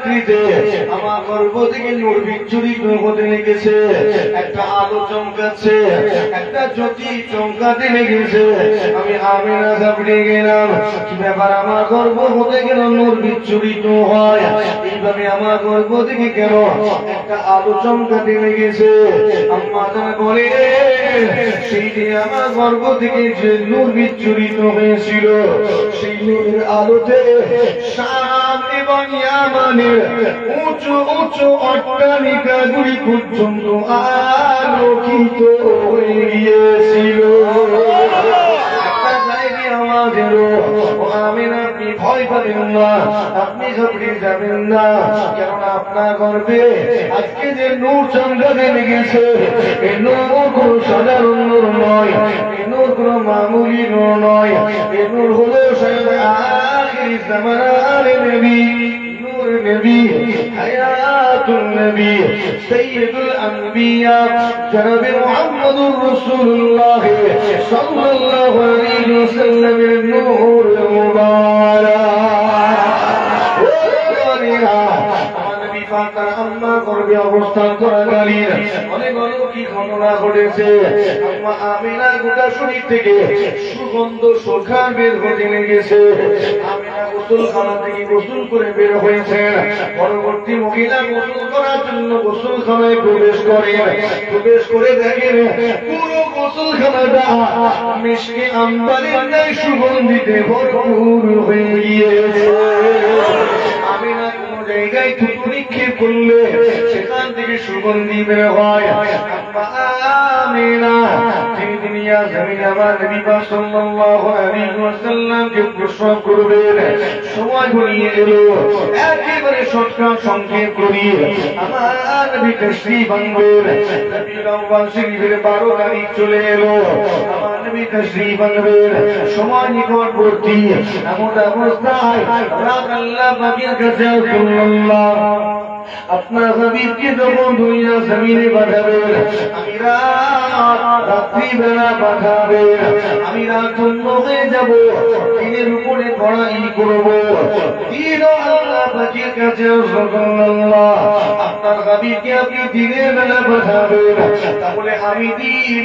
রাত্রিতে আমার গর্ভ থেকে নূর বিচ্ছুরিত হতে লেগেছে, একটা আলো চমকাচ্ছে, একটা জ্যোতি চমকাতে লেগেছে। আমি আমিনা ঘাবড়ে গেলাম, কি ব্যাপার আমার গর্ভ হতে কেন নূর বিচ্ছুরিত হয়, এইভাবে আমার গর্ভ থেকে কেন একটা আলো চমকাতে লেগেছে। আম্মা জান বলে সেই দিন আমার গর্ভ থেকে যে নূর বিচ্ছুরিত হয়েছিল, সেই নূরের আলোতে শাম এবং ইয়ামানের উঁচু উঁচু অট্টালিকাগুলি পর্যন্ত আলোকিত হয়ে গিয়েছিল। একটা জায়গায় আমাদের আমিন, আপনি ভয় পাবেন না, আপনি ঘাবড়ে যাবেন না, কেননা আপনার গর্ভে আজকে যে নূর চমকাতে লেগেছে, এই নূর কোনো সাধারণ নূর নয়, এই নূর কোনো মামুলি নূর নয়, এই নূর হলো আখির জামানার নবী, নূর নবী, হায়াতুন নবী, সাইয়্যিদুল আম্বিয়া জনাবে মুহাম্মদুর রাসূলুল্লাহ সাল্লাল্লাহু আলাইহি ওয়াসাল্লামের নূর মুবারক। আম্মা গর্ভে অবস্থান করাকালীন অনেক অলৌকিক ঘটনা ঘটেছে। আম্মা আমিনা গোটা শরীর থেকে সুগন্ধ সুঘ্রাণ বের হতে লেগেছে। আমিনা গোসলখানা থেকে গোসল করে বের হয়েছেন। পরবর্তী মহিলা গোসল করার জন্য গোসলখানায় প্রবেশ করে দেখেন পুরো গোসলখানাটা মিশকে আম্বারের ন্যায় সুগন্ধিতে ভরপুর হয়ে গিয়েছে। আমিনা কোন জায়গায় থুতু নিক্ষেপ করলে সেখান থেকে সুগন্ধি বের হয়। আমিনা তিনি দুনিয়া জমিন আমার নবী পাক সাল্লাল্লাহু আলাইহি ওয়াসাল্লামকে প্রসব করবেন, সময় ঘনিয়ে এলো। একেবারে শর্টকাট সংক্ষেপ করি, আমার নবী তাশরীফ আনবেন। রবিউল আউয়াল শরীফের 12 তারিখ চলে এলো, আমার নবী তাশরীফ আনবেন। সময় নিকটবর্তী, এমন অবস্থায় রাত আল্লাহ পাকের কাছে আল্লাহ আপনার হাবিবকে যখন দুনিয়া জমিনে পাঠাবেন, আমি রাত্রিবেলা পাঠাবেন, আমি রাতন্ন হয়ে যাব, দিনের উপরে পড়াই করব। দিন আল্লাহ পাকের কাছে আল্লাহ আপনার হাবিবকে আপনি দিনের বেলা পাঠাবেন, তাহলে আমি দিন